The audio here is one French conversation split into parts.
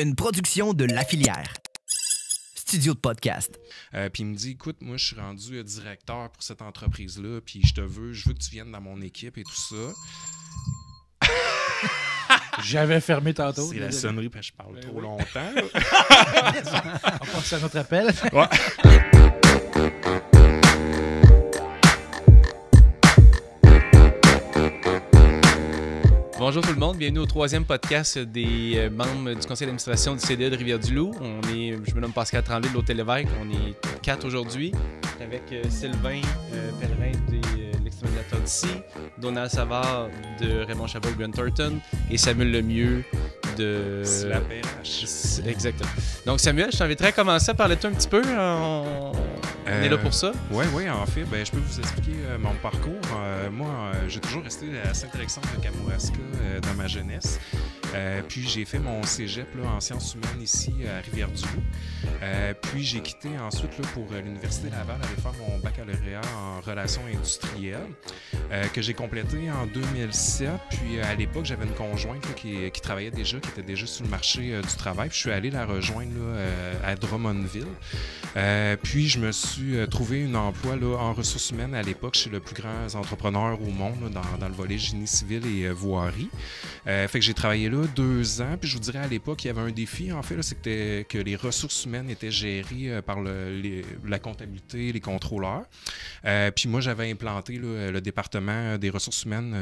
une production de La Filière. Studio de podcast. Puis il me dit, écoute, moi, je suis rendu directeur pour cette entreprise-là, puis je veux que tu viennes dans mon équipe et tout ça. J'avais fermé tantôt. C'est la sonnerie parce que je parle trop longtemps. On passe à notre appel. Ouais. Bonjour tout le monde, bienvenue au troisième podcast des membres du conseil d'administration du CDE de Rivière-du-Loup. Je me nomme Pascal Tremblay de l'Hôtel Lévesque, on est 4 aujourd'hui, avec Sylvain Pellerin de l'exterminateur d'ici, Donald Savard de Raymond Chabot Grant Thornton et Samuel Lemieux de... La PH. Exactement. Donc Samuel, je t'inviterais à commencer à parler de toi un petit peu. On est là pour ça. Oui, en fait, je peux vous expliquer mon parcours. Moi, j'ai toujours resté à Saint-Alexandre de Kamouraska dans ma jeunesse. Puis j'ai fait mon cégep là, en sciences humaines ici à Rivière-du-Loup. Puis j'ai quitté ensuite là, pour l'Université Laval, aller faire mon baccalauréat en relations industrielles que j'ai complété en 2007. Puis à l'époque, j'avais une conjointe là, qui travaillait déjà, qui était déjà sur le marché du travail. Puis je suis allé la rejoindre là, à Drummondville. Puis je me suis trouvé un emploi là, en ressources humaines à l'époque chez le plus grand entrepreneur au monde là, dans le volet génie civil et voirie. Fait que j'ai travaillé là 2 ans. Puis je vous dirais à l'époque, il y avait un défi en fait, là, c'était que les ressources humaines étaient gérées par la comptabilité, les contrôleurs. Puis moi, j'avais implanté là, le département des ressources humaines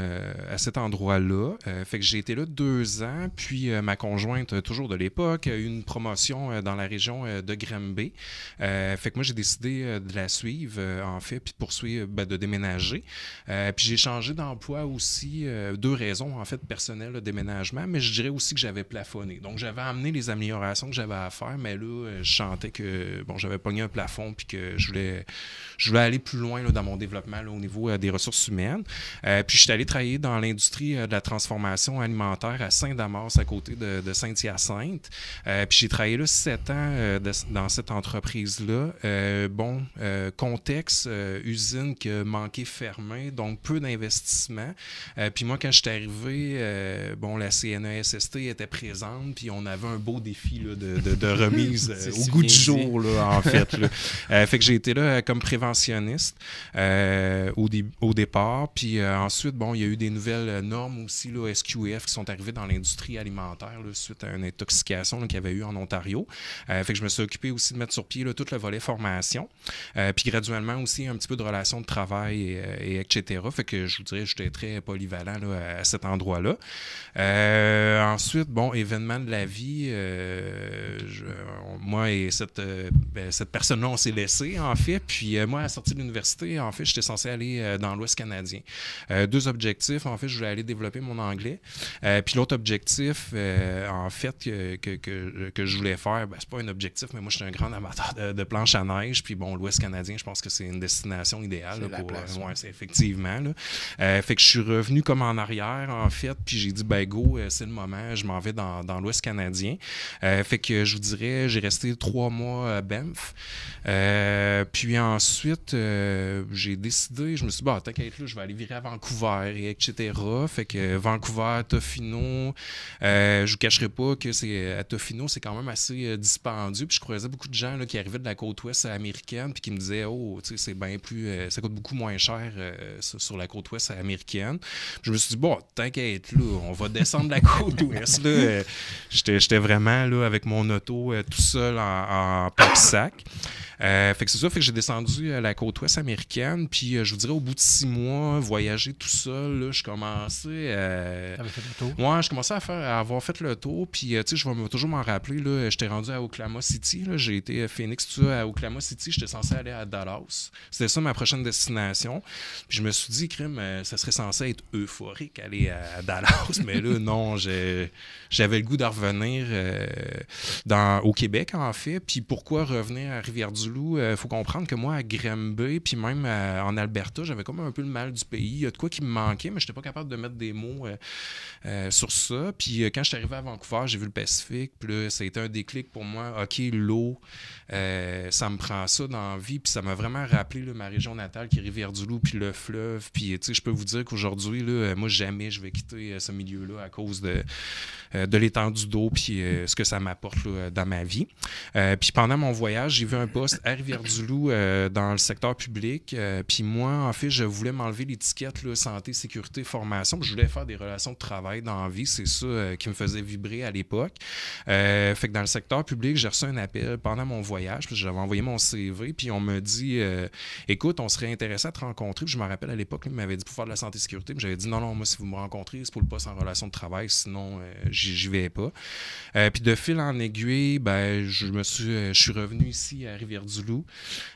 à cet endroit-là. Fait que j'ai été là 2 ans. Puis ma conjointe, toujours de l'époque, a eu une promotion dans la région de Granby. Fait que moi, j'ai décidé de la suivre, en fait, puis de poursuivre, de déménager. Puis j'ai changé d'emploi aussi, 2 raisons, en fait, personnelles de déménagement, mais je dirais aussi que j'avais plafonné. Donc, j'avais amené les améliorations que j'avais à faire, mais là, je sentais que, j'avais pogné un plafond, puis que je voulais aller plus loin là, dans mon développement là, au niveau des ressources humaines. Puis je suis allé travailler dans l'industrie de la transformation alimentaire à Saint-Damas, à côté de Saint-Hyacinthe. Puis j'ai travaillé là 7 ans dans cette entreprise-là. Contexte, usine qui a manqué fermée, donc peu d'investissement. Puis moi, quand je suis arrivé, la CNESST était présente, puis on avait un beau défi là, de remise au goût du jour, là, en fait. Là. Fait que j'ai été là comme préventionniste au départ. Puis ensuite, il y a eu des nouvelles normes aussi, là, SQF, qui sont arrivées dans l'industrie alimentaire là, suite à une intoxication là, qu'il y avait eu en Ontario. Fait que je me suis occupé aussi de mettre sur pied là, tout le volet formation. Puis graduellement aussi un petit peu de relations de travail et etc. Fait que je vous dirais, j'étais très polyvalent là, à cet endroit-là. Ensuite, événement de la vie, moi et cette personne-là, on s'est laissé, en fait. Puis moi, à la sortie de l'université, en fait, j'étais censé aller dans l'Ouest canadien. 2 objectifs, en fait, je voulais aller développer mon anglais. Puis l'autre objectif, en fait, que je voulais faire, c'est pas un objectif, mais moi, je suis un grand amateur de planche à neige. Puis l'Ouest canadien, je pense que c'est une destination idéale là, pour... c'est effectivement. Là. Fait que je suis revenu comme en arrière, en fait, puis j'ai dit, go, c'est le moment, je m'en vais dans l'Ouest canadien. Fait que je vous dirais, j'ai resté 3 mois à Banff. Puis ensuite, j'ai décidé, je me suis dit, tant qu'à être là, je vais aller virer à Vancouver, et etc. Fait que Vancouver, Tofino, je vous cacherai pas que à Tofino, c'est quand même assez dispendieux. Puis je croisais beaucoup de gens là, qui arrivaient de la côte ouest américaine, puis qui me disaient, c'est bien plus, ça coûte beaucoup moins cher sur la côte ouest américaine. Puis je me suis dit, tant qu'à être là, on va descendre la côte ouest. Là. J'étais vraiment là, avec mon auto tout seul en pack-sac. Fait que c'est ça, fait que j'ai descendu la côte ouest américaine, puis je vous dirais au bout de 6 mois, voyager tout seul, là, je commençais T'avais fait le tour? Ouais, je commençais à avoir fait le tour, puis je vais toujours m'en rappeler, là, j'étais rendu à Oklahoma City, là, j'ai été Phoenix, tout ça, à Oklahoma City, j'étais censé aller à Dallas. C'était ça ma prochaine destination. Puis je me suis dit, crime, ça serait censé être euphorique aller à Dallas, mais là, non, j'avais le goût de revenir au Québec, en fait. Puis pourquoi revenir à Rivière-du-Loup? Faut comprendre que moi, à Granby, puis même en Alberta, j'avais comme un peu le mal du pays. Il y a de quoi qui me manquait, mais je n'étais pas capable de mettre des mots sur ça. Puis quand je suis arrivé à Vancouver, j'ai vu le Pacifique. Puis là, ça a été un déclic pour moi. OK, l'eau, ça me prend ça dans la vie. Puis ça m'a vraiment rappelé là, ma région natale qui est Rivière-du-Loup, puis le fleuve. Puis je peux vous dire qu'aujourd'hui, là, moi, jamais je vais quitter ce milieu-là à cause de de l'étendue d'eau puis ce que ça m'apporte là, dans ma vie. Puis pendant mon voyage, j'ai vu un poste à Rivière-du-Loup dans le secteur public. Puis moi, en fait, je voulais m'enlever l'étiquette là, santé, sécurité, formation. Je voulais faire des relations de travail dans la vie. C'est ça qui me faisait vibrer à l'époque. Fait que dans le secteur public, j'ai reçu un appel pendant mon voyage. Puis j'avais envoyé mon CV. Puis on me dit écoute, on serait intéressé à te rencontrer. Puis je me rappelle à l'époque, il m'avait dit pour faire de la santé sécurité. Puis j'avais dit non, moi, si vous me rencontrez, c'est pour le poste en relation de travail. Sinon, j'y vais pas. Puis de fil en aiguille, ben, je suis revenu ici à Rivière-du-Loup.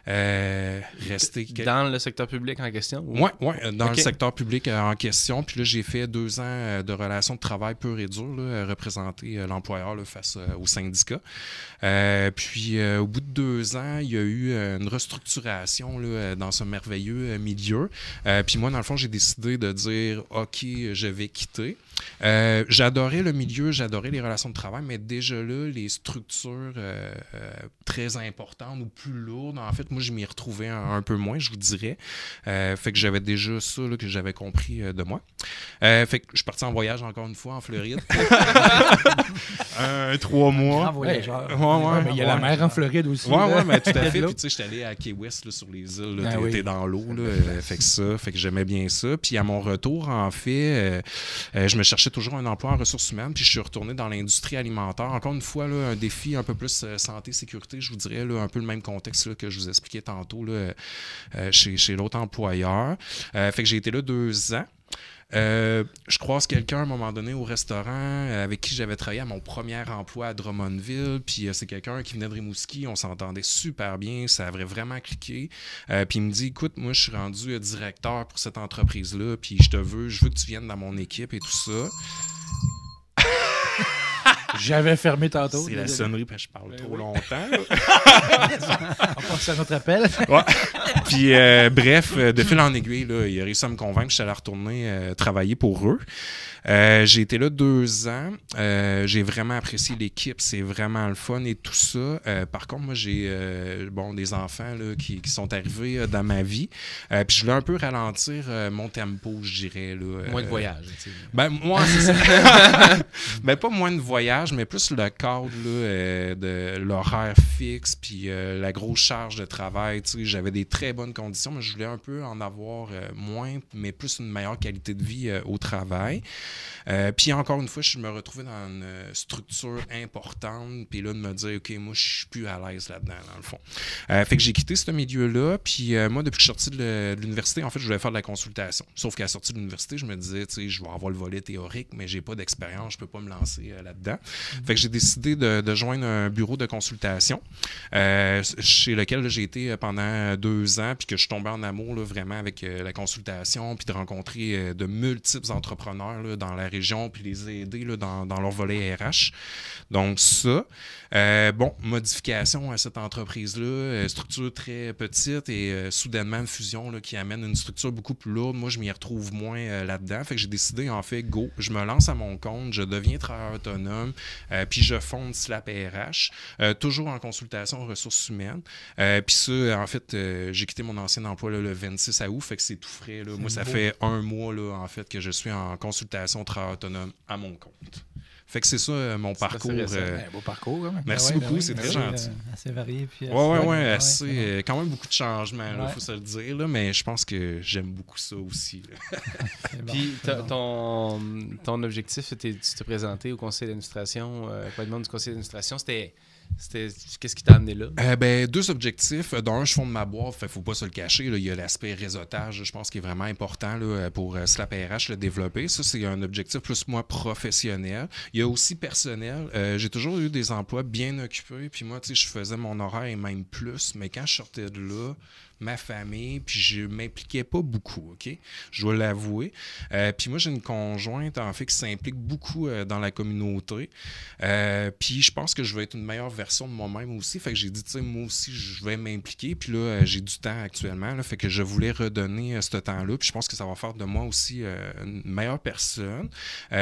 Dans le secteur public en question? Oui, dans le secteur public en question. Puis là, j'ai fait 2 ans de relations de travail pure et dure, là, représenter l'employeur là, face au syndicat. Puis au bout de 2 ans, il y a eu une restructuration là, dans ce merveilleux milieu. Puis moi, dans le fond, j'ai décidé de dire « OK, je vais quitter ». J'adorais le milieu, j'adorais les relations de travail, mais déjà là, les structures très importantes ou plus lourdes, en fait, moi, je m'y retrouvais un peu moins, je vous dirais. Fait que j'avais déjà ça là, que j'avais compris de moi. Fait que je suis parti en voyage encore une fois en Floride. 3 mois. Grand voyageur. Ouais, mais il y a la mer en Floride aussi. Ouais, mais tout à fait. Puis tu sais, j'étais allé à Key West là, sur les îles, là, t'es dans l'eau, là, fait que j'aimais bien ça. Puis à mon retour, en fait, je me cherchais toujours un emploi en ressources humaines, puis je suis retourné dans l'industrie alimentaire. Encore une fois, là, un défi un peu plus santé, sécurité, je vous dirais, là, un peu le même contexte là, que je vous expliquais tantôt là, chez l'autre employeur. Fait que j'ai été là 2 ans. Je croise quelqu'un à un moment donné au restaurant avec qui j'avais travaillé à mon premier emploi à Drummondville, puis c'est quelqu'un qui venait de Rimouski, on s'entendait super bien, ça avait vraiment cliqué, puis il me dit « Écoute, moi je suis rendu directeur pour cette entreprise-là, puis je veux que tu viennes dans mon équipe et tout ça. » J'avais fermé tantôt. C'est la sonnerie parce que je parle trop longtemps. On passe à notre appel. Ouais. Puis, bref, de fil en aiguille, là, il a réussi à me convaincre que je suis allé retourner travailler pour eux. J'ai été là 2 ans. J'ai vraiment apprécié l'équipe. C'est vraiment le fun et tout ça. Par contre, moi, j'ai des enfants là, qui sont arrivés dans ma vie. Puis je voulais un peu ralentir mon tempo, je dirais. Là, moins de voyage. Ben, moi, c'est ça. Ben, pas moins de voyage, mais plus le cadre là, de l'horaire fixe, puis la grosse charge de travail. J'avais des très bonnes conditions, mais je voulais un peu en avoir moins, mais plus une meilleure qualité de vie au travail. Puis encore une fois, je me retrouvais dans une structure importante, puis là, de me dire, OK, moi, je suis plus à l'aise là-dedans, dans le fond. Fait que j'ai quitté ce milieu-là, puis moi, depuis que je suis sorti de l'université, en fait, je voulais faire de la consultation. Sauf qu'à la sortie de l'université, je me disais, tu sais, je vais avoir le volet théorique, mais j'ai pas d'expérience, je peux pas me lancer là-dedans. Fait que j'ai décidé de joindre un bureau de consultation, chez lequel là, j'ai été pendant 2 ans, puis que je suis tombé en amour là, vraiment avec la consultation, puis de rencontrer de multiples entrepreneurs là, dans la région, puis les aider là, dans leur volet RH. Donc ça, modification à cette entreprise-là, structure très petite et soudainement une fusion là, qui amène une structure beaucoup plus lourde. Moi, je m'y retrouve moins là-dedans. Fait que j'ai décidé, en fait, je me lance à mon compte, je deviens travailleur autonome, puis je fonde Slap RH, toujours en consultation aux ressources humaines. Puis ça, en fait, j'ai quitté mon ancien emploi là, le 26 août, fait que c'est tout frais. Là. Moi, ça fait 1 mois, là, en fait, que je suis en consultation travailleur autonome à mon compte. Fait que c'est ça mon parcours. Beau parcours, quand même. Merci beaucoup, c'est très gentil. Assez varié. Puis assez, quand même beaucoup de changements, il faut se le dire, là, mais je pense que j'aime beaucoup ça aussi. Puis ton objectif, tu te présentais au conseil d'administration, pas le monde du conseil d'administration, c'était qu'est-ce qui t'a amené là? 2 objectifs. D'un, je fonde ma boîte, il ne faut pas se le cacher. Là, il y a l'aspect réseautage, je pense, qui est vraiment important là, pour Slap RH le développer. Ça, c'est un objectif plus moi professionnel. Il y a aussi personnel. J'ai toujours eu des emplois bien occupés. Puis moi, je faisais mon horaire et même plus. Mais quand je sortais de là, ma famille, puis je m'impliquais pas beaucoup, OK? Je dois l'avouer. Puis moi, j'ai une conjointe, en fait, qui s'implique beaucoup dans la communauté. Puis je pense que je vais être une meilleure version de moi-même aussi. Fait que j'ai dit, tu sais, moi aussi, je vais m'impliquer. Puis là, j'ai du temps actuellement. Là, fait que je voulais redonner ce temps-là. Puis je pense que ça va faire de moi aussi une meilleure personne.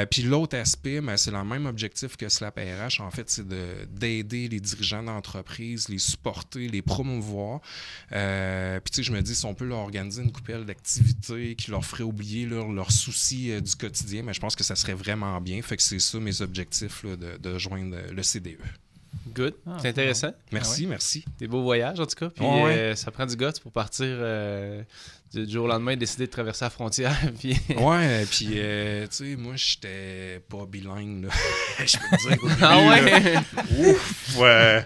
Puis l'autre aspect, c'est le même objectif que Slap RH. En fait, c'est d'aider les dirigeants d'entreprise, les supporter, les promouvoir. Puis tu sais, je me dis, si on peut leur organiser une coupelle d'activités qui leur ferait oublier leurs soucis du quotidien, mais je pense que ça serait vraiment bien. Fait que c'est ça mes objectifs là, de joindre le CDE. Good. C'est intéressant. Merci, merci. Des beaux voyages, en tout cas. Puis ça prend du guts pour partir du jour au lendemain, décider de traverser la frontière. Puis... ouais, puis, tu sais, moi, j'étais pas bilingue, là. Je peux te dire. Ah ouais? Ouf, ouais.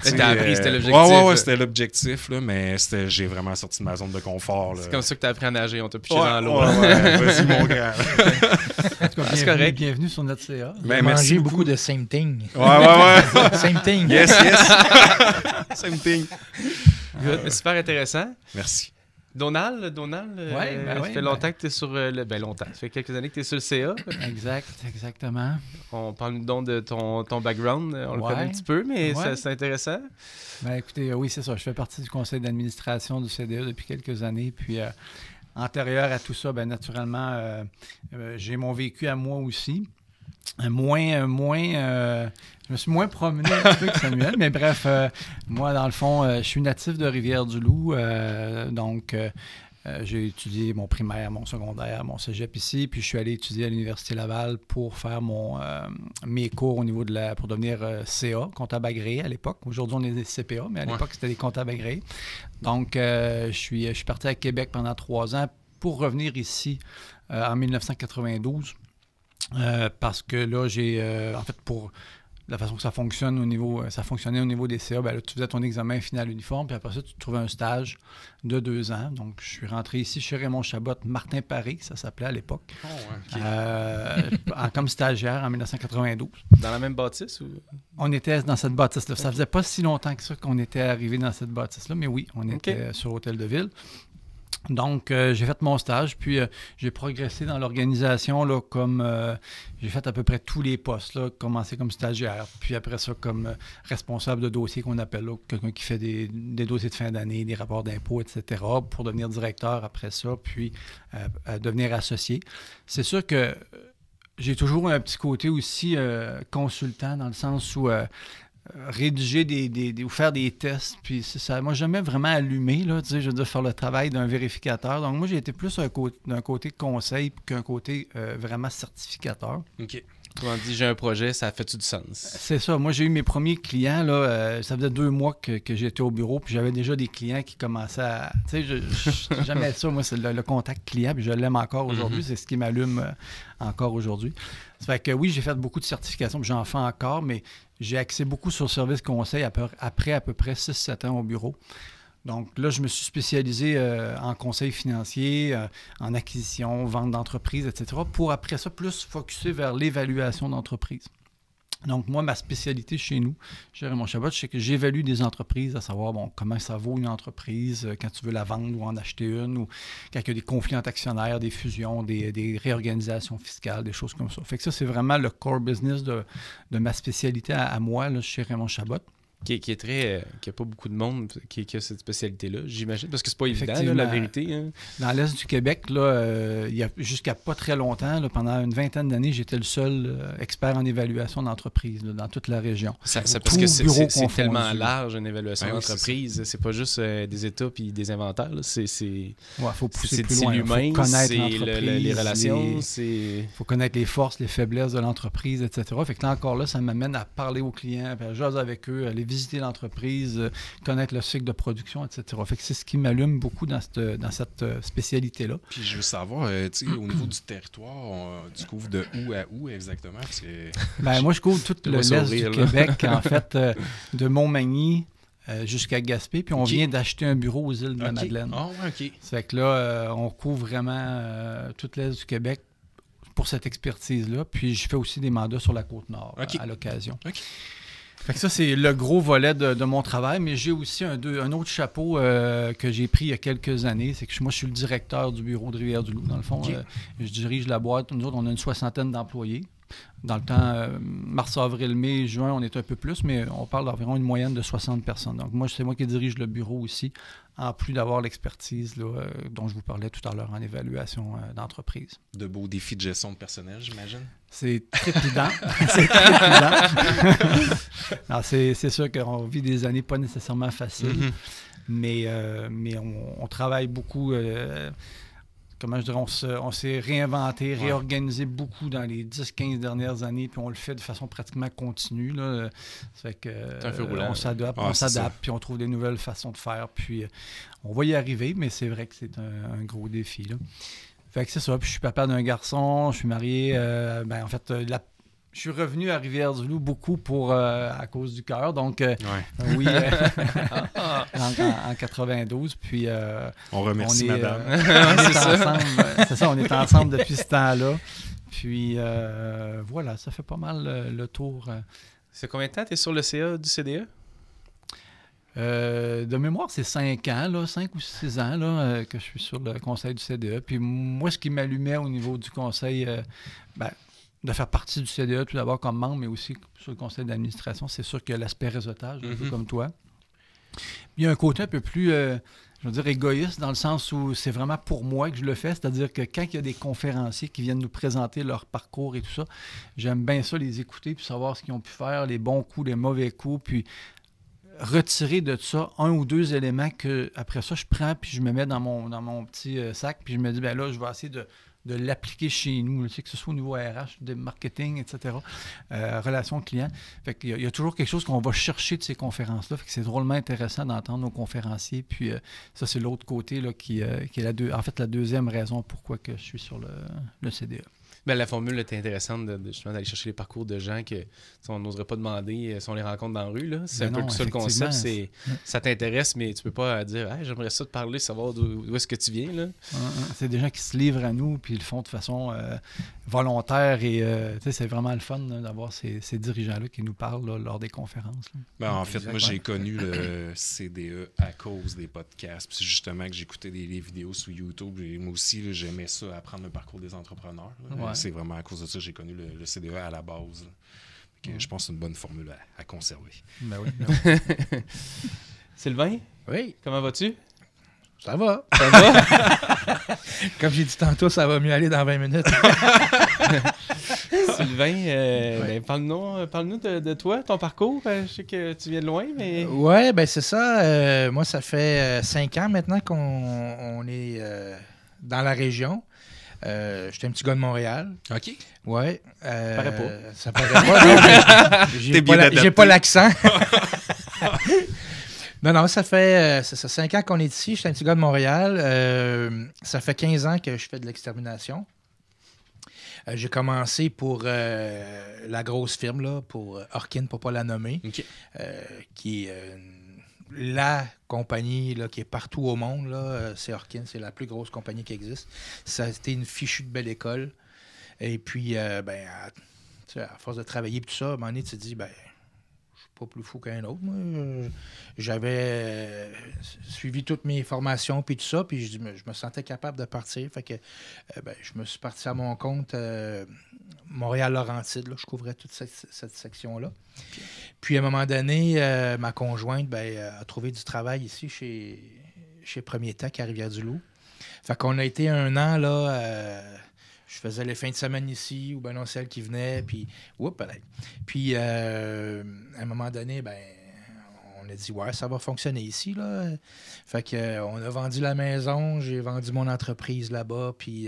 T'as appris, c'était l'objectif. Ouais, c'était l'objectif, là, mais j'ai vraiment sorti de ma zone de confort. C'est comme ça que t'as appris à nager, on t'a piché dans l'eau. Ouais, vas-y, mon grand. En tout cas, c'est correct. Bienvenue sur notre CA. Ben, Merci merci beaucoup de same thing. Ouais. Same thing. Yes. Same thing. Good. Super intéressant. Merci. Donald, ça fait longtemps que tu es sur longtemps. Ça fait quelques années que tu es sur le CA. Exactement. On parle donc de ton background. On le connaît un petit peu, mais c'est intéressant. Ben, écoutez, oui, c'est ça. Je fais partie du conseil d'administration du CDE depuis quelques années. Puis, antérieur à tout ça, ben, naturellement, j'ai mon vécu à moi aussi. Je me suis moins promené un petit peu que Samuel, mais bref, moi, dans le fond, je suis natif de Rivière-du-Loup, donc j'ai étudié mon primaire, mon secondaire, mon cégep ici, puis je suis allé étudier à l'Université Laval pour faire mes cours au niveau pour devenir CA, comptable agréé à l'époque. Aujourd'hui, on est des CPA, mais à l'époque, c'était des comptables agréés. Donc, je suis parti à Québec pendant 3 ans pour revenir ici en 1992. Parce que là, en fait, pour la façon que ça fonctionnait au niveau des CA, ben là, tu faisais ton examen final uniforme, puis après ça, tu trouvais un stage de 2 ans. Donc, je suis rentré ici chez Raymond Chabot, Martin Paré, ça s'appelait à l'époque, comme stagiaire en 1992. Dans la même bâtisse? Ou? On était dans cette bâtisse-là. Ça faisait pas si longtemps que ça qu'on était arrivé dans cette bâtisse-là, mais oui, on était sur Hôtel de Ville. Donc, j'ai fait mon stage, puis j'ai progressé dans l'organisation, là, comme j'ai fait à peu près tous les postes, là, commencé comme stagiaire, puis après ça, comme responsable de dossier qu'on appelle, là, quelqu'un qui fait des dossiers de fin d'année, des rapports d'impôts, etc., pour devenir directeur après ça, puis devenir associé. C'est sûr que j'ai toujours un petit côté aussi consultant, dans le sens où... rédiger ou faire des tests, puis c'est ça. Moi, jamais vraiment allumé, là, tu sais, je veux dire, faire le travail d'un vérificateur. Donc, moi, j'ai été plus d'un côté conseil qu'un côté vraiment certificateur. OK. Comment dit, j'ai un projet, ça fait-tu du sens? C'est ça. Moi, j'ai eu mes premiers clients, là, ça faisait 2 mois que j'étais au bureau, puis j'avais déjà des clients qui commençaient à... Tu sais, jamais ça, moi, c'est le contact client, puis je l'aime encore aujourd'hui. C'est ce qui m'allume encore aujourd'hui. Ça fait que oui, j'ai fait beaucoup de certifications, puis j'en fais encore, mais j'ai axé beaucoup sur le service conseil après à peu près 6-7 ans au bureau. Donc là, je me suis spécialisé en conseil financier, en acquisition, vente d'entreprise, etc., pour après ça, plus focusser vers l'évaluation d'entreprise. Donc moi, ma spécialité chez nous, chez Raymond Chabot, c'est que j'évalue des entreprises, à savoir comment ça vaut une entreprise quand tu veux la vendre ou en acheter une, ou quand il y a des conflits entre actionnaires, des fusions, des réorganisations fiscales, des choses comme ça. Fait que ça, c'est vraiment le core business de ma spécialité à moi, là, chez Raymond Chabot. Qui n'a pas beaucoup de monde qui a cette spécialité-là, j'imagine, parce que c'est pas évident, là, la vérité. Hein. Dans l'Est du Québec, là, il y a jusqu'à pas très longtemps, là, pendant une vingtaine d'années, j'étais le seul expert en évaluation d'entreprise là, dans toute la région. Parce que c'est tellement large, une évaluation d'entreprise. C'est pas juste des états puis des inventaires. Faut pousser plus loin. L'humain, c'est les relations. Il faut connaître les forces, les faiblesses de l'entreprise, etc. Fait que là, encore là, ça m'amène à parler aux clients, à jaser avec eux, à les visiter l'entreprise, connaître le cycle de production, etc. Fait que c'est ce qui m'allume beaucoup dans cette spécialité-là. Puis je veux savoir, tu sais, au niveau du territoire, tu couvres de où à où exactement? Parce que moi, je couvre tout l'Est du Québec, en fait, de Montmagny jusqu'à Gaspé, puis on vient d'acheter un bureau aux îles de la Madeleine. Ça fait que là, on couvre vraiment tout l'Est du Québec pour cette expertise-là. Puis je fais aussi des mandats sur la Côte-Nord à l'occasion. Fait que ça, c'est le gros volet de mon travail, mais j'ai aussi un autre chapeau que j'ai pris il y a quelques années. C'est que moi, je suis le directeur du bureau de Rivière-du-Loup, dans le fond. Je dirige la boîte. Nous autres, on a une 60aine d'employés. Dans le temps, mars, avril, mai, juin, on est un peu plus, mais on parle d'environ une moyenne de 60 personnes. Donc, c'est moi qui dirige le bureau ici, en plus d'avoir l'expertise là, dont je vous parlais tout à l'heure en évaluation d'entreprise. De beaux défis de gestion de personnel, j'imagine? C'est trépidant. C'est trépidant. Alors, c'est sûr qu'on vit des années pas nécessairement faciles, mais on travaille beaucoup... comment je dirais, on s'est réinventé, réorganisé beaucoup dans les 10-15 dernières années, puis on le fait de façon pratiquement continue. Là. Ça fait que, on s'adapte, puis on trouve des nouvelles façons de faire, puis on va y arriver, mais c'est vrai que c'est un gros défi. Là. Fait que c'est ça, puis je suis papa d'un garçon, je suis marié, en fait, je suis revenu à Rivière-du-Loup beaucoup à cause du cœur, donc oui, en 92, puis on remercie madame. On est ensemble depuis ce temps-là, puis voilà, ça fait pas mal le tour. C'est combien de temps tu es sur le CA du CDE? De mémoire, c'est 5 ans, là, 5 ou 6 ans là, que je suis sur le conseil du CDE, puis moi, ce qui m'allumait au niveau du conseil, de faire partie du CDE tout d'abord comme membre, mais aussi sur le conseil d'administration, c'est sûr qu'il y a l'aspect réseautage, un peu comme toi. Il y a un côté un peu plus, je veux dire, égoïste, dans le sens où c'est vraiment pour moi que je le fais, c'est-à-dire que quand il y a des conférenciers qui viennent nous présenter leur parcours et tout ça, j'aime bien ça, les écouter, puis savoir ce qu'ils ont pu faire, les bons coups, les mauvais coups, puis retirer de ça un ou deux éléments que après ça, je prends, puis je me mets dans mon petit sac, puis je me dis, ben là, je vais essayer de l'appliquer chez nous, que ce soit au niveau RH, de marketing, etc., relations clients. Fait qu'il y a toujours quelque chose qu'on va chercher de ces conférences-là. Fait que c'est drôlement intéressant d'entendre nos conférenciers. Puis ça, c'est l'autre côté là, qui est la deuxième raison pourquoi que je suis sur le CDE. Ben, la formule est intéressante justement d'aller chercher les parcours de gens que on n'oserait pas demander si on les rencontre dans la rue. Là. C'est un peu ça le concept. Ça t'intéresse, mais tu peux pas dire hey, j'aimerais ça te parler, savoir d'où est-ce que tu viens. Là. C'est des gens qui se livrent à nous puis ils le font de façon volontaire et c'est vraiment le fun là, d'avoir ces dirigeants-là qui nous parlent là, lors des conférences. En fait, moi j'ai connu le CDE à cause des podcasts. Puis c'est justement que j'écoutais des vidéos sur YouTube. Et moi aussi, là, j'aimais ça, apprendre le parcours des entrepreneurs. C'est vraiment à cause de ça que j'ai connu le CDE à la base. Je pense que c'est une bonne formule à conserver. Ben oui. Sylvain? Oui. Comment vas-tu? Ça va. Ça va? Comme j'ai dit tantôt, ça va mieux aller dans 20 minutes. Sylvain, parle-nous de toi, ton parcours. Je sais que tu viens de loin, mais... Oui, ben c'est ça. Moi, ça fait 5 ans maintenant qu'on est dans la région. J'étais un petit gars de Montréal. OK. Ouais. Ça paraît pas. Ça paraît pas. J'ai pas l'accent. Non, ça fait 5 ans qu'on est ici. J'étais un petit gars de Montréal. Ça fait 15 ans que je fais de l'extermination. J'ai commencé pour la grosse firme, là, pour Orkin, pour ne pas la nommer, qui est la compagnie là, qui est partout au monde. Là, c'est Orkin, c'est la plus grosse compagnie qui existe. Ça a été une fichue de belle école. Et puis, à force de travailler et tout ça, à un moment donné, tu te dis, je suis pas plus fou qu'un autre. Moi, j'avais suivi toutes mes formations puis tout ça, puis je me sentais capable de partir. Fait que je me suis parti à mon compte Montréal-Laurentide. Je couvrais toute cette section-là. Okay. Puis à un moment donné, ma conjointe a trouvé du travail ici chez Premier Tech à Rivière-du-Loup. Fait qu'on a été 1 an là. Je faisais les fins de semaine ici, ou non, celle qui venait, puis Puis, à un moment donné, on a dit, ouais, ça va fonctionner ici, là. Fait qu'on a vendu la maison, j'ai vendu mon entreprise là-bas, puis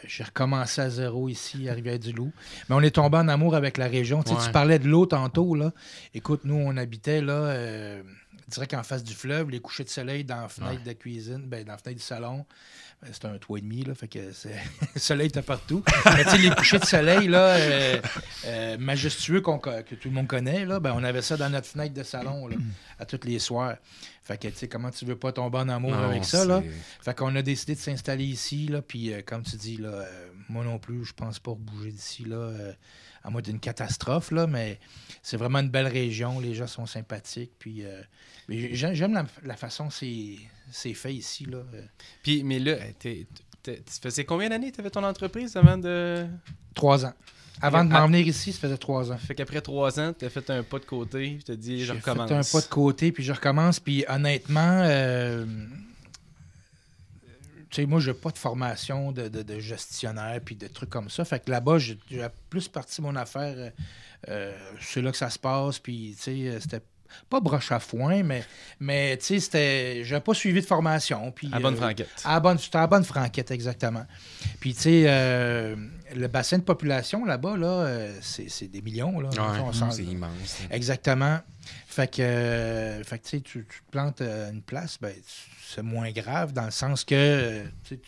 j'ai recommencé à zéro ici, à Rivière-du-Loup. Mais on est tombé en amour avec la région. Tu parlais de l'eau tantôt, là. Écoute, nous, on habitait, là, direct en face du fleuve, les couchers de soleil dans la fenêtre de la cuisine, dans la fenêtre du salon. C'était un 3,5, là, fait que le soleil était partout. Mais tu sais, les couchers de soleil, là, majestueux que tout le monde connaît, là, on avait ça dans notre fenêtre de salon, là, à tous les soirs. Fait que, tu sais, comment tu veux pas tomber en amour avec ça, là? Fait qu'on a décidé de s'installer ici, là, puis comme tu dis, là, moi non plus, je pense pas bouger d'ici, là, à moins d'une catastrophe, là, mais c'est vraiment une belle région, les gens sont sympathiques, puis j'aime la façon c'est fait ici, là. Puis, mais là, tu faisais combien d'années que tu avais ton entreprise avant de... 3 ans. Avant de m'en venir ici, ça faisait 3 ans. Fait qu'après 3 ans, tu as fait un pas de côté, tu t'as dit, je J'ai recommence. fait un pas de côté, puis je recommence. Puis honnêtement, tu sais, moi, j'ai pas de formation de gestionnaire puis de trucs comme ça. Fait que là-bas, j'ai plus parti mon affaire. C'est là que ça se passe. Puis, tu sais, c'était pas broche à foin, mais tu sais, c'était... J'avais pas suivi de formation. Puis, À bonne franquette. C'était à la bonne franquette, exactement. Puis, tu sais, le bassin de population là-bas, là, c'est des millions. Là. C'est immense. Exactement. Fait que tu sais, tu te plantes à une place, ben, c'est moins grave dans le sens que tu sais,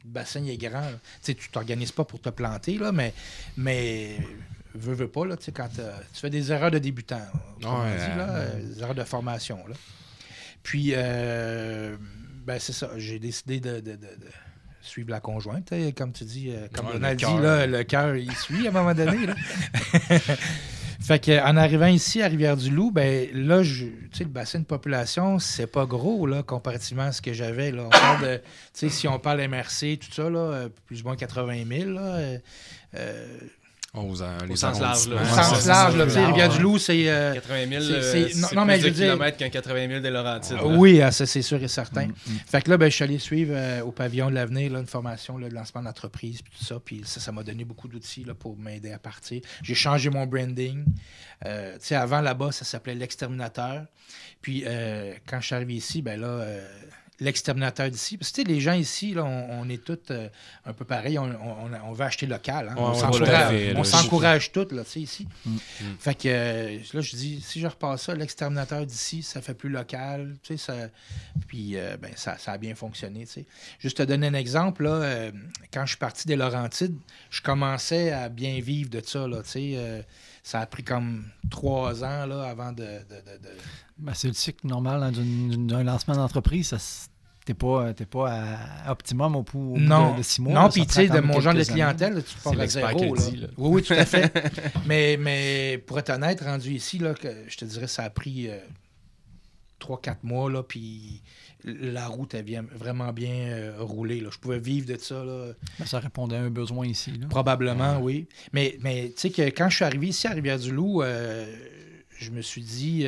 le bassin il est grand. Tu sais, tu t'organises pas pour te planter, là, mais veux pas, là, tu sais, quand tu fais des erreurs de débutant, comme on dit, là, des erreurs de formation. Là. Puis, ben, c'est ça, j'ai décidé de suivre la conjointe. Comme tu dis, comme Donald dit, là, le cœur, il suit à un moment donné. Là. Fait qu'en arrivant ici à Rivière-du-Loup, ben là, tu sais, le bassin de population, c'est pas gros, là, comparativement à ce que j'avais, là. On parle de, tu sais, si on parle MRC, tout ça, là, plus ou moins 80 000, là. Au sens large, là. Au sens large, là. Tu sais, Rivière-du-Loup, c'est... 80 000, c'est non, mais plus je de veux dire... kilomètres qu'un 80 000 des Laurentides. Oui, ça, c'est sûr et certain. Fait que là, ben, je suis allé suivre au Pavillon de l'Avenir, là, une formation là, de lancement d'entreprise, puis tout ça. Puis ça m'a donné beaucoup d'outils là, pour m'aider à partir. J'ai changé mon branding. Tu sais, avant, là-bas, ça s'appelait l'Exterminateur. Puis quand je suis arrivé ici, ben là... l'exterminateur d'ici. Parce que les gens ici, là, on est tous un peu pareils. On veut acheter local. Hein? On s'encourage tous là, ici. Fait que là, je dis, si je repasse ça, l'exterminateur d'ici, ça fait plus local. Ça... Puis ben, ça a bien fonctionné. T'sais. Juste te donner un exemple, là, quand je suis parti des Laurentides, je commençais à bien vivre de ça. Là, ça a pris comme 3 ans là, avant de... Ben, c'est le cycle normal hein, d'un lancement d'entreprise. T'es pas à optimum au bout de 6 mois. Non, puis tu sais, de mon genre de clientèle, tu pars à zéro. Dit, là. Oui, tout à fait. mais pour être honnête, rendu ici, là, je te dirais, ça a pris 3-4 mois, là, puis la route, elle vient vraiment bien rouler. Là. Je pouvais vivre de ça. Là. Ben, ça répondait à un besoin ici. Là. Probablement, oui. Mais tu sais que quand je suis arrivé ici à Rivière-du-Loup, je me suis dit...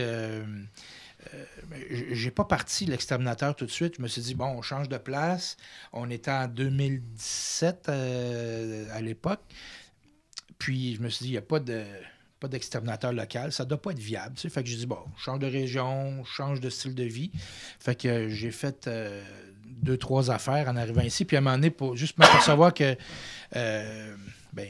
j'ai pas parti l'exterminateur tout de suite. Je me suis dit, bon, on change de place. On était en 2017 à l'époque. Puis je me suis dit, il n'y a pas d'exterminateur local. Ça ne doit pas être viable. Tu sais. Fait que j'ai dit, bon, change de région, change de style de vie. Fait que j'ai fait 2-3 affaires en arrivant ici. Puis à un moment donné, pour juste m'apercevoir que, ben,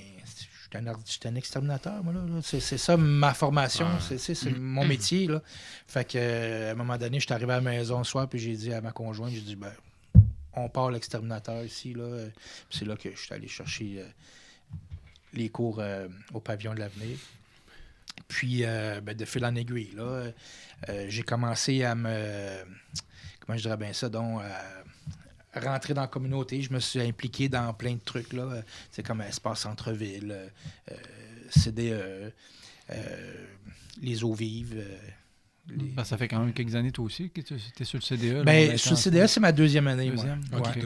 j'étais un exterminateur, moi, là. C'est ça, ma formation. C'est mon métier, là. Fait que, à un moment donné, je suis arrivé à la maison ce soir, puis j'ai dit à ma conjointe, j'ai dit, ben, on part l'exterminateur ici, là. Puis c'est là que je suis allé chercher les cours au Pavillon de l'Avenir. Puis, ben, de fil en aiguille, là, j'ai commencé à comment je dirais bien ça, donc... rentrer dans la communauté. Je me suis impliqué dans plein de trucs, là. C'est comme Espace Centre-Ville, CDE, les eaux vives. Ben, ça fait quand même quelques années, toi aussi, que tu es sur le CDE. Ben, là, sur le CDE, c'est ma deuxième année. Deuxième? Moi. Okay.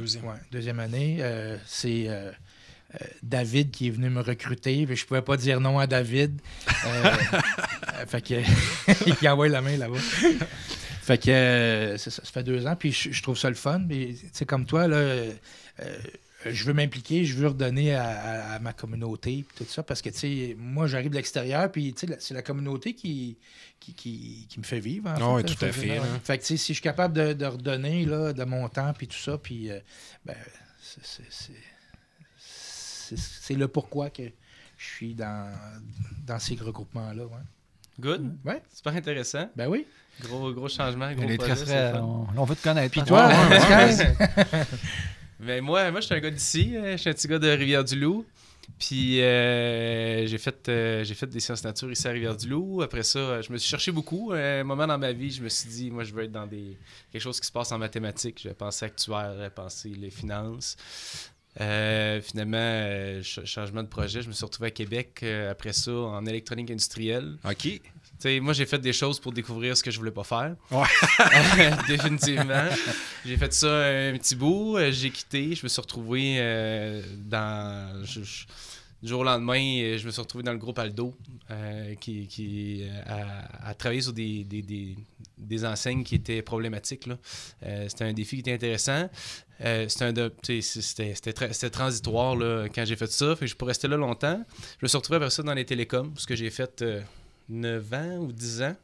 Deuxième année. C'est David qui est venu me recruter. Je ne pouvais pas dire non à David. Fait que il envoie la main là-bas. Fait que c'est ça fait 2 ans, puis je trouve ça le fun. Tu sais, comme toi, là, je veux m'impliquer, je veux redonner à ma communauté, puis tout ça, parce que, tu sais, moi, j'arrive de l'extérieur, puis, tu sais, c'est la communauté qui me fait vivre, en fait. Oui, tout à fait. Là. Fait que, tu sais, si je suis capable de redonner, là, de mon temps, puis tout ça, puis, ben, c'est le pourquoi que je suis dans ces regroupements-là, ouais. Good. Ouais. Super intéressant. Ben oui. Gros changement, gros projet. On veut te connaître. Puis toi, Ben moi, je suis un gars d'ici. Je suis un petit gars de Rivière-du-Loup. Puis j'ai fait des sciences nature ici à Rivière-du-Loup. Après ça, je me suis cherché beaucoup. Un moment dans ma vie, je me suis dit, moi, je veux être dans quelque chose qui se passe en mathématiques. Je vais penser actuaire, je vais penser les finances. Finalement, changement de projet, je me suis retrouvé à Québec après ça en électronique industrielle. OK. T'sais, moi, j'ai fait des choses pour découvrir ce que je voulais pas faire. Ouais. Définitivement. J'ai fait ça un petit bout, j'ai quitté, je me suis retrouvé dans... du jour au lendemain, je me suis retrouvé dans le groupe Aldo, qui a travaillé sur des enseignes qui étaient problématiques, là. C'était un défi qui était intéressant. C'était transitoire là, quand j'ai fait ça. Fait que je pourrais rester là longtemps. Je me suis retrouvé après ça dans les télécoms, ce que j'ai fait 9 ans ou 10 ans.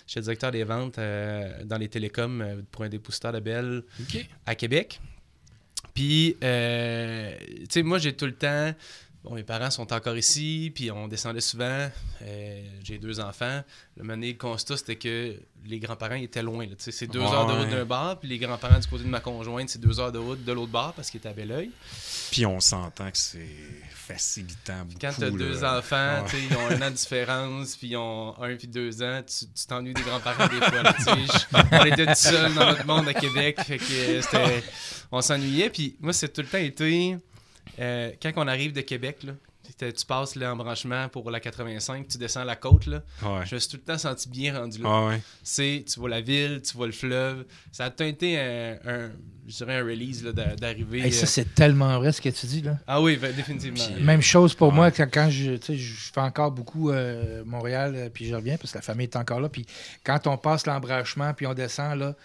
J'étais directeur des ventes dans les télécoms pour un dépositaire de Bell à Québec. Puis, tu sais, moi, j'ai tout le temps... Bon, mes parents sont encore ici, puis on descendait souvent. J'ai 2 enfants. Le constat, c'était que les grands-parents étaient loin. Là. C'est 2 heures de route d'un bar, puis les grands-parents du côté de ma conjointe, c'est 2 heures de route de l'autre bar parce qu'ils étaient à Belleuil. Puis on s'entend que c'est facilitant beaucoup. Quand tu as 2 enfants, ils ont 1 an de différence, puis ils ont 1 puis 2 ans, tu t'ennuies des grands-parents des fois. Là, on était tout seuls dans notre monde à Québec, fait que on s'ennuyait. Puis moi, c'est tout le temps été... quand on arrive de Québec, là, tu passes l'embranchement pour la 85, tu descends la côte, là, je me suis tout le temps senti bien rendu là. Tu vois la ville, tu vois le fleuve. Ça a tout été je dirais un release là, d'arriver. Hey, ça, c'est tellement vrai ce que tu dis. Là. Ah oui, définitivement. Puis, même chose pour moi, quand je fais encore beaucoup Montréal, puis je reviens parce que la famille est encore là. Puis quand on passe l'embranchement, puis on descend, là,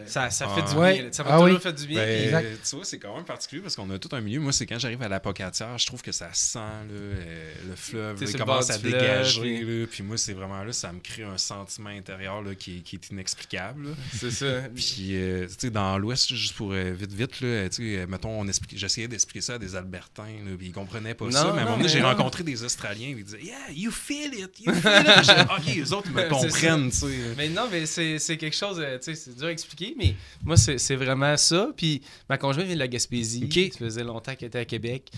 ça fait du bien. Ça m'a toujours fait du bien. Ben, tu vois, c'est quand même particulier parce qu'on a tout un milieu. Moi, c'est quand j'arrive à la Pocatière, je trouve que ça sent le fleuve, il commence à dégager. Puis moi, c'est vraiment là, ça me crée un sentiment intérieur là, qui est inexplicable. Là. C'est ça. Puis, tu sais, dans l'Ouest, juste pour vite, là, mettons, j'essayais d'expliquer ça à des Albertains, là, puis ils comprenaient pas ça. Mais à un moment donné, j'ai rencontré des Australiens, ils disaient « Yeah, you feel it! OK, les autres, ils me comprennent. » Mais non, mais c'est quelque chose, tu sais, c'est dur à expliquer, mais moi, c'est vraiment ça. Puis ma conjointe vient de la Gaspésie. Ça faisait longtemps qu'elle était à Québec.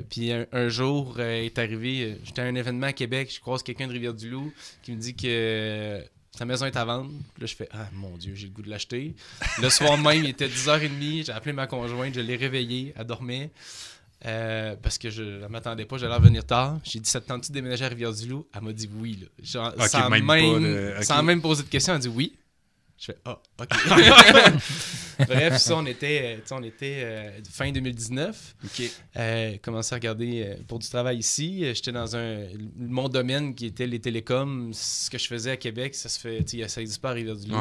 Puis un jour, est arrivé, j'étais à un événement à Québec, je croise quelqu'un de Rivière-du-Loup qui me dit que sa maison est à vendre. Là, je fais « Ah, mon Dieu, j'ai le goût de l'acheter. » Le soir même, il était 10h30, j'ai appelé ma conjointe, je l'ai réveillée, elle dormait. Parce que je ne m'attendais pas, j'allais revenir tard. J'ai dit « Ça te tente-tu de déménager à Rivière-du-Loup? » Elle m'a dit oui. Là. Genre, sans même poser de questions, elle a dit oui. Je fais « Ah, OK. » Bref, ça, on était fin 2019. Commencé à regarder pour du travail ici. J'étais dans mon domaine qui était les télécoms. Ce que je faisais à Québec, ça n'existe pas à Rivière-du-Loup.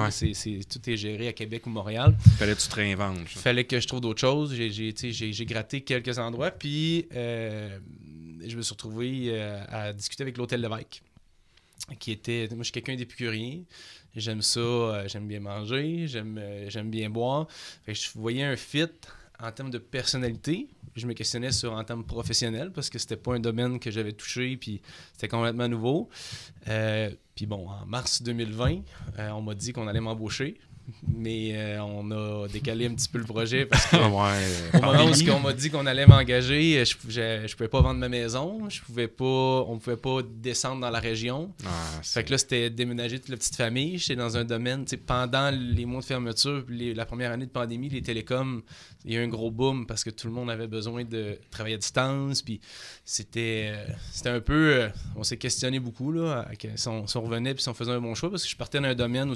Tout est géré à Québec ou Montréal. Fallait que tu te réinventes. Fallait que je trouve d'autres choses. J'ai gratté quelques endroits. Puis, je me suis retrouvé à discuter avec l'Hôtel Lévesque. Moi, je suis quelqu'un d'épicurien. J'aime ça, j'aime bien manger, j'aime bien boire. Fait que je voyais un fit en termes de personnalité. Je me questionnais en termes professionnels parce que c'était pas un domaine que j'avais touché, puis c'était complètement nouveau. Puis bon, en mars 2020, on m'a dit qu'on allait m'embaucher. Mais on a décalé un petit peu le projet parce que au moment où on m'a dit qu'on allait m'engager, je pouvais pas vendre ma maison, on pouvait pas descendre dans la région. Fait que là, c'était déménager toute la petite famille. J'étais dans un domaine, pendant les mois de fermeture, la première année de pandémie, les télécoms, il y a eu un gros boom parce que tout le monde avait besoin de travailler à distance. Puis c'était un peu, on s'est questionné beaucoup là, si on revenait puis si on faisait un bon choix parce que je partais d'un domaine où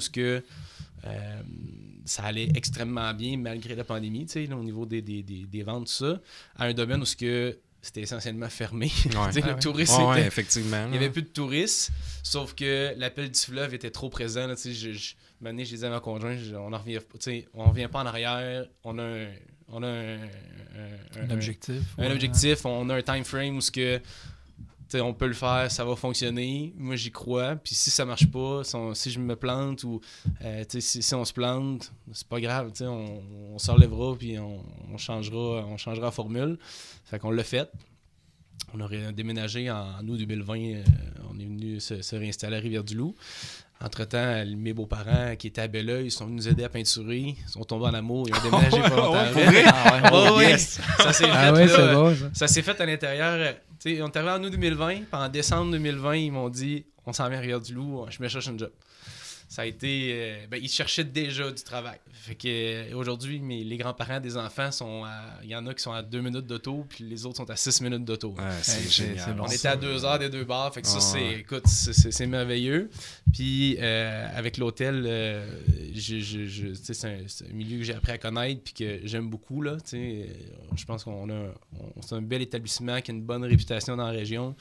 ça allait extrêmement bien malgré la pandémie, là, au niveau des ventes, tout ça, à un domaine où c'était essentiellement fermé. Le tourisme effectivement. Il n'y avait plus de touristes, sauf que l'appel du fleuve était trop présent. Là, je disais à ma conjointe, on revient pas en arrière, on a un objectif. Un objectif, on a un time frame où on peut le faire, ça va fonctionner. Moi, j'y crois. Puis si ça marche pas, si je me plante ou si on se plante, c'est pas grave. On se relèvera puis on changera la formule. Fait qu'on l'a fait. On a déménagé en août 2020. On est venu se réinstaller à Rivière-du-Loup. Entre-temps, mes beaux-parents qui étaient à Belleuil sont venus nous aider à peinturer. Ils sont tombés en amour. Ils ont déménagé pas longtemps. Ça s'est fait à l'intérieur. On est arrivé en août 2020. Puis en décembre 2020, ils m'ont dit « On s'en vient à Rivière-du-Loup. Je me cherche un job. » ça a été... ils cherchaient déjà du travail. Fait que aujourd'hui, les grands-parents des enfants il y en a qui sont à 2 minutes d'auto, puis les autres sont à 6 minutes d'auto. C'est génial. bon. On était à 2 heures des 2 bars, fait que ça, c'est merveilleux. Puis avec l'hôtel, c'est un milieu que j'ai appris à connaître, puis que j'aime beaucoup, là. Je pense c'est un bel établissement qui a une bonne réputation dans la région.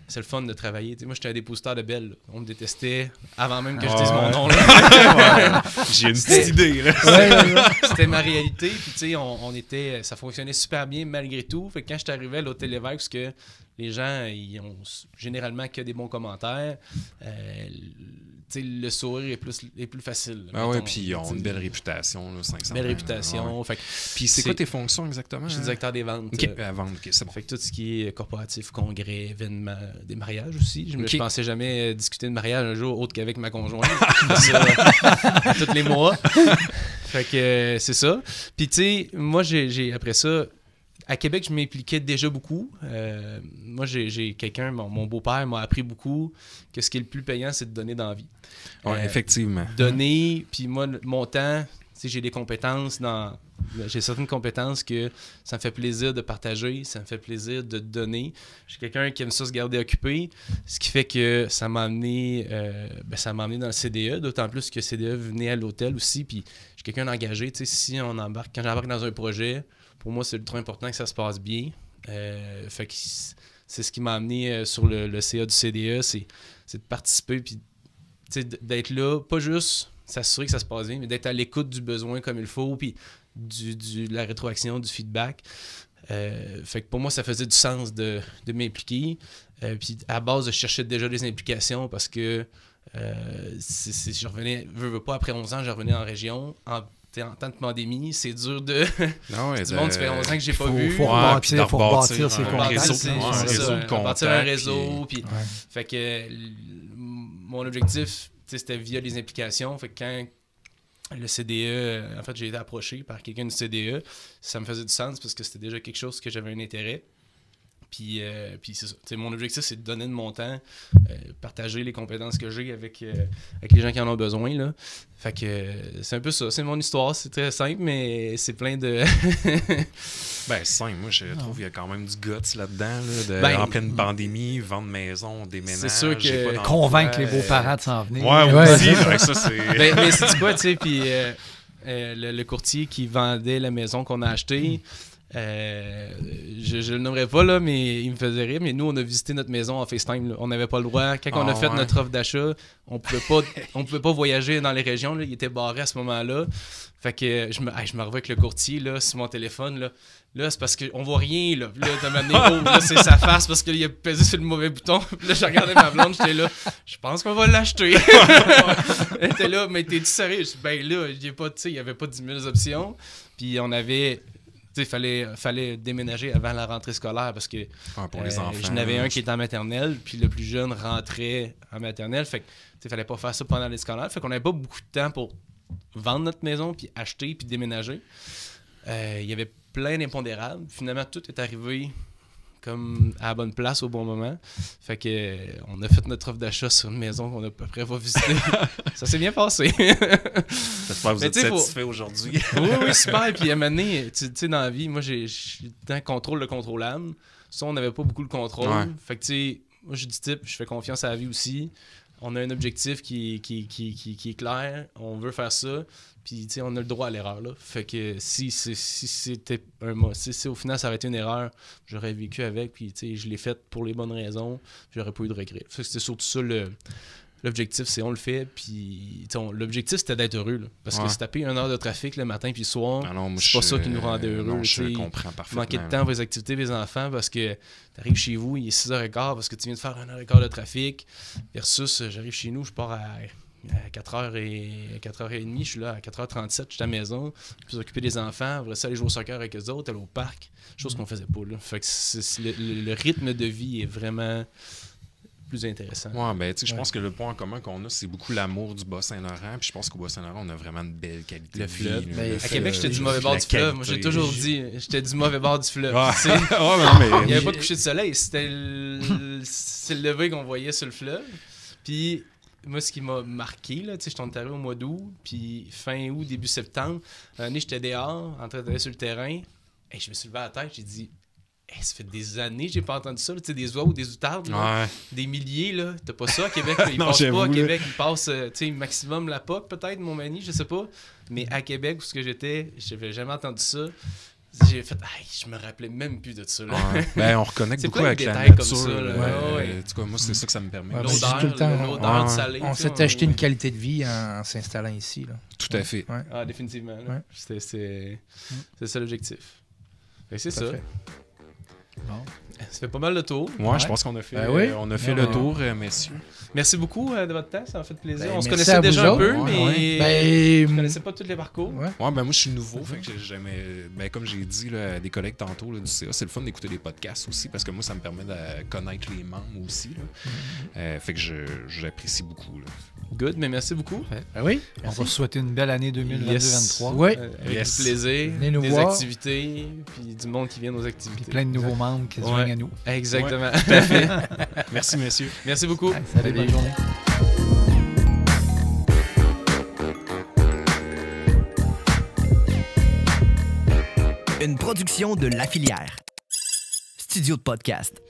C'est le fun de travailler. Moi, j'étais un dépositaire de Bell. Là. On me détestait avant même que je dise mon nom. Là. J'ai une petite idée. Là. C'était ma réalité. Puis, ça fonctionnait super bien malgré tout. Fait que quand je suis arrivé à l'Hôtel Lévesque, parce que les gens, ils ont généralement que des bons commentaires, le sourire est plus facile. Ah ouais, puis ils ont une belle réputation, là, 500. Belle réputation. Ouais. Puis c'est quoi tes fonctions exactement? Je suis directeur des ventes. OK, à vendre, OK, c'est bon. Fait que tout ce qui est corporatif, congrès, événements, des mariages aussi. Je pensais jamais discuter de mariage un jour autre qu'avec ma conjointe. Ça, tous les mois. Fait que c'est ça. Puis tu sais, moi, j'ai après ça... À Québec, je m'impliquais déjà beaucoup. Moi, j'ai quelqu'un, mon beau-père m'a appris beaucoup que ce qui est le plus payant, c'est de donner dans la vie. Oui, effectivement. Donner, puis moi, mon temps, j'ai des compétences j'ai certaines compétences que ça me fait plaisir de partager, ça me fait plaisir de donner. Je suis quelqu'un qui aime ça se garder occupé, ce qui fait que ça m'a amené, dans le CDE, d'autant plus que CDE venait à l'hôtel aussi, puis je suis quelqu'un d'engagé. Si quand j'embarque dans un projet, pour moi, c'est ultra important que ça se passe bien. Fait que c'est ce qui m'a amené sur le CA du CDE, c'est de participer puis d'être là, pas juste s'assurer que ça se passe bien, mais d'être à l'écoute du besoin comme il faut, puis de la rétroaction, du feedback. Fait que pour moi, ça faisait du sens de m'impliquer. Puis à base, je cherchais déjà des implications parce que je revenais, veux pas, après 11 ans, je revenais en région. En temps de pandémie, c'est dur de... du monde, ça fait 11 ans que j'ai pas vu. Faut rebâtir ses contacts. Bâtir un réseau. Puis, fait que mon objectif, c'était via les implications. Fait que quand le CDE, en fait, j'ai été approché par quelqu'un du CDE, ça me faisait du sens parce que c'était déjà quelque chose que j'avais un intérêt. Puis c'est ça. Mon objectif, c'est de donner de mon temps, partager les compétences que j'ai avec les gens qui en ont besoin. Là. Fait que c'est un peu ça. C'est mon histoire. C'est très simple, mais c'est plein de... simple. Moi, je trouve qu'il y a quand même du guts là-dedans. En pleine pandémie, vendre maison, déménage. C'est sûr que... Convaincre les beaux-parents de s'en venir. Ouais, aussi. Ça, c'est... mais c'est quoi, tu sais, puis le courtier qui vendait la maison qu'on a achetée, je le nommerai pas, là, mais il me faisait rire. Mais nous, on a visité notre maison en FaceTime. Là. On n'avait pas le droit. Quand on a fait notre offre d'achat, on pouvait pas voyager dans les régions. Là. Il était barré à ce moment-là. Fait que je me revois avec le courtier là, sur mon téléphone. Là, c'est parce qu'on voit rien. Là, là c'est sa face parce qu'il a pesé sur le mauvais bouton. Puis là, je regardais ma blonde, j'étais là. Je pense qu'on va l'acheter. Elle était là, mais t'es-tu sérieux? Je dis, là, il n'y avait pas 10 000 options. Puis on avait... Il fallait déménager avant la rentrée scolaire parce que pour les enfants, j'en avais un qui était en maternelle, puis le plus jeune rentrait en maternelle. Fait que il fallait pas faire ça pendant les scolaires. Fait qu'on n'avait pas beaucoup de temps pour vendre notre maison, puis acheter, puis déménager. Il y avait plein d'impondérables. Finalement, tout est arrivé comme à la bonne place au bon moment. Fait que on a fait notre offre d'achat sur une maison qu'on a à peu près pas visitée. Ça s'est bien passé. J'espère que vous êtes satisfait aujourd'hui. oui, super. Puis à un moment donné, tu sais, dans la vie, moi, j'ai dans contrôle le contrôlable. Ça, on n'avait pas beaucoup de contrôle. Ouais. Fait que tu sais, moi, je suis du type, je fais confiance à la vie aussi. On a un objectif qui est clair. On veut faire ça. Puis, tu sais, on a le droit à l'erreur, là. Fait que si c'était si au final, ça aurait été une erreur, j'aurais vécu avec. Puis, tu sais, je l'ai faite pour les bonnes raisons. J'aurais pas eu de regret. Fait que c'était surtout ça l'objectif, c'est on le fait. Puis, l'objectif, c'était d'être heureux, là. Parce que se taper 1 heure de trafic le matin puis le soir, c'est pas ça qui nous rendait heureux. Non, je comprends parfaitement. Manquer de temps pour les activités des enfants parce que t'arrives chez vous, il est 6h15 parce que tu viens de faire 1h15 de trafic. Versus, j'arrive chez nous, je pars à 4h30, je suis là à 4h37, je suis à la maison, je peux m'occuper des enfants, après ça aller jouer au soccer avec eux autres, aller au parc, chose qu'on faisait pas là. Fait que le rythme de vie est vraiment plus intéressant. Ouais, ben tu sais, je pense que le point en commun qu'on a, c'est beaucoup l'amour du Bas-Saint-Laurent, puis je pense qu'au Bas-Saint-Laurent, on a vraiment une belle qualité de vie. À Québec, j'étais du mauvais bord du fleuve. Moi, j'ai toujours dit, j'étais du mauvais bord du fleuve. Il n'y avait pas de coucher de soleil, c'est le lever qu'on voyait sur le fleuve. Puis moi, ce qui m'a marqué, là, tu sais, je suis arrivé au mois d'août, puis fin août, début septembre, une année, j'étais dehors, en train d'aller sur le terrain, et je me suis levé à la tête, j'ai dit, hey, ça fait des années que j'ai pas entendu ça, tu sais, des oies ou des outardes, là, Ouais. des milliers, là, t'as pas ça à Québec, là, ils Non, passent j'avoue, pas à là. Québec, ils passent, tu sais, maximum la POC, peut-être, Montmagny, je sais pas, mais à Québec, où ce que j'étais, j'avais jamais entendu ça. J'ai fait, hey, je me rappelais même plus de ça. Là. Ouais. Ben, on reconnecte C'est beaucoup plein de avec la détails comme nature. ça, là. Ouais. En tout cas, moi, c'est ça que ça me permet. Ouais, Là. ben, L'odeur, tout le temps, l'odeur ouais. du salé. On tu sais, s'est acheté une qualité de vie en s'installant ici. Là. Tout à fait. Ouais. Ah, définitivement. Là. Ouais. C'est ça l'objectif. Fait que c'est Tout à ça. fait. Ça fait pas mal de tour. Ouais, je pense qu'on a fait, Ben oui. on a fait Ouais, le ouais. tour, messieurs. Merci beaucoup de votre temps, ça m'a fait plaisir. Ben, On se merci connaissait à vous déjà un autres. peu, Ouais, mais ouais. je connaissais pas tous les parcours. Ouais. Ouais, ben moi, je suis nouveau. Fait que j'ai jamais. Ben, comme j'ai dit là, à des collègues tantôt là, du CA, c'est le fun d'écouter des podcasts aussi parce que moi, ça me permet de connaître les membres aussi. Là. Fait que j'apprécie beaucoup. Là. Good, mais merci beaucoup. Ben oui. On va se souhaiter une belle année 2022-2023. Oui. Avec Yes. du plaisir, Venez nous des voir. activités, puis du monde qui vient aux activités. Puis plein de nouveaux membres qui se Ouais. joignent à nous. Exactement. Tout à fait. Merci, messieurs. Merci beaucoup. Allez, salut, bonne journée. Une production de La Filière. Studio de podcast.